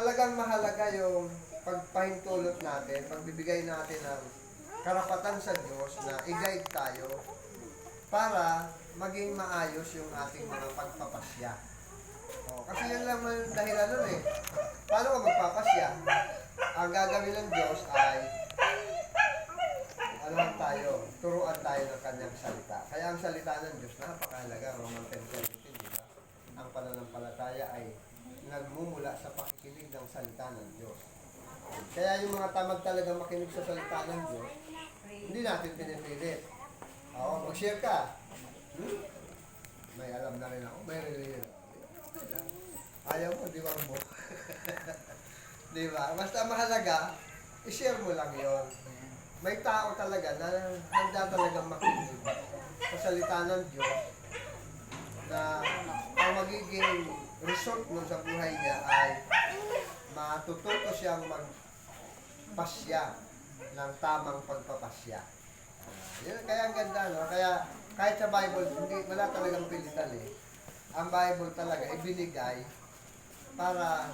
talagang mahalaga yung pagpahintulot natin, pagbibigay natin ng karapatan sa Diyos na i-guide tayo para maging maayos yung ating mga pagpapasya. Kasi yun lang ang dahilan nun eh. Paano ka magpapasya? Ang gagawin ng Diyos ay tayo, turuan tayo ng kanyang salita. Kaya ang salita ng Diyos, napakahalaga. Romans 10:17, di ba? Ang pananampalataya ay nagmumula sa pakikinig ng salita ng Diyos. Kaya yung mga tamad talaga makinig sa salita ng Diyos, hindi natin pinipilit. Mag-share ka. May alam na rin ako. May rin. Ayaw mo, di ba mo? Di ba? Basta mahalaga, i-share mo lang yon. May tao talaga na handa talagang makinig sa salita ng Diyos na ang magiging result nun sa buhay niya ay matututo siyang magpasya ng tamang pagpapasya. Yun, kaya ang ganda, no? Kaya kahit sa Bible, hindi, wala talagang pilitan eh. Ang Bible talaga ibinigay para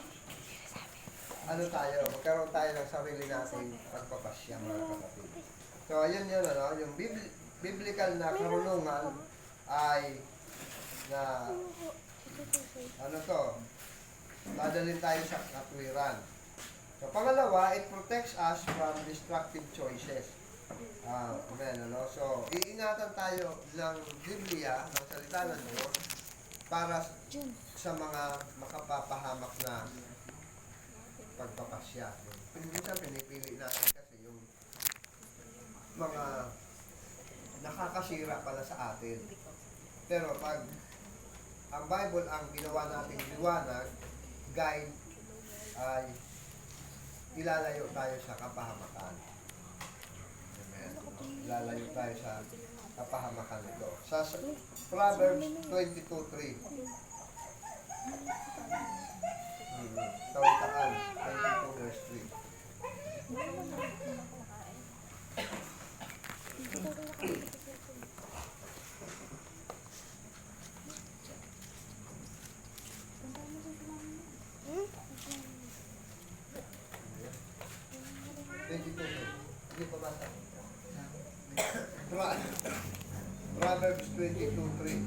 magkaroon tayo ng sarili nating pagpapasya, mga kapatid. So, ayun yun, yung biblical na karunungan ay na, dadalhin tayo sa katwiran. So, pangalawa, it protects us from destructive choices. So, iingatan tayo ng Biblia, ng salita ng Diyos, para sa mga makapapahamak na pagpapasya. Minsan pinipili natin kasi yung mga nakakasira pala sa atin. Pero pag ang Bible ang ginawa nating liwanag, guide, ay ilalayo tayo sa kapahamakan. Amen. Ilalayo tayo sa kapahamakan ito. Sa Proverbs 22:3. Tawitaan 22 verse 3. Proverbs 22:3.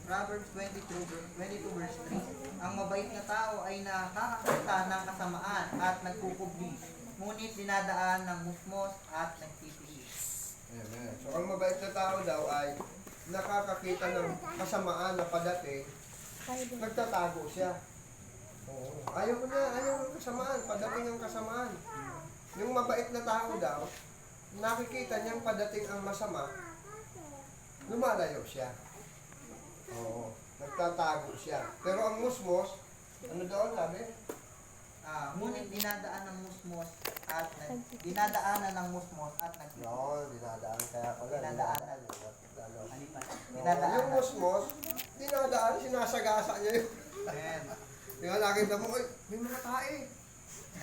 Proverbs 22 verse 3. Ang mabait na tao ay nakakakita ng kasamaan at nagkukubli, ngunit dinadaan ng musmos at nagtitiis. Amen. So, ang mabait na tao daw ay nakakakita ng kasamaan na padating, nagtatago siya. Ayaw ng kasamaan, padating ang kasamaan. Yung mabait na tao daw, nakikita niyang padating ang masama, lumalayo siya. Nagtatago siya. Pero ang musmos, ano daw sabi? Ngunit dinadaanan ng musmos at dinadaanan. Kaya pala. Dinadaanan. Yung musmos, dinadaan, sinasagasa niya yun. Yung nakita mo, may mga tae.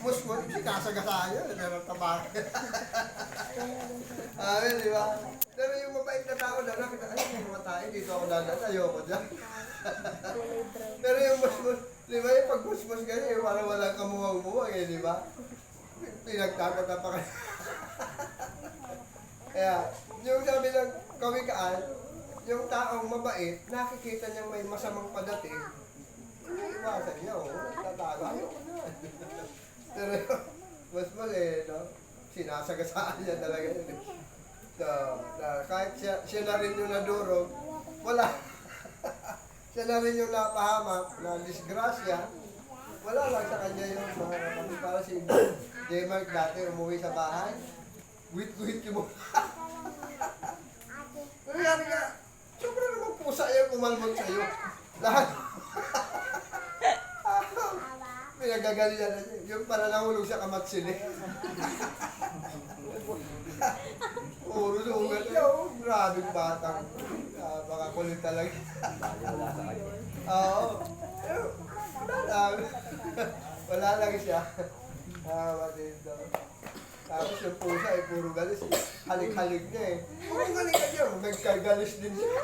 Musmos, sinasagasa niya. Meron tabak. Di ba? Pero yung mabait na tao na nakita, may mga tae, dito ako dadaan, ayoko dyan. Pero yung musmos, di ba yung pag-musmos ganyan, parang walang kamuwang-muwang di ba? Pinagtatata pa kayo. Kaya, yung sabi ng kawikaan, yung taong mabait, nakikita niyang may masamang padating, iwasan niya, tatago, ayoko na. Pero mas mali, sinasagasaan niya talaga yun. So, kahit siya na rin yung nadurog, wala. Siya na rin yung napahamak, na disgrasya, wala lang sa kanya yung mga kapatid. Para si J. Mark dati umuwi sa bahay, wit-wit yung mukha. Pero yan nga, sobrang naman pusa yung kumalmot sa'yo. Lahat. Pinagagalingan na niya. Yung pala nahulog sa kamatsili. Puro sugat niya. Grabing batang. Baka kulit talaga. Oo. Wala lang siya. Matindi. Tapos yung pusa ay puro galis. Halik-halik niya Puro halik niya. Nagkagalis din siya.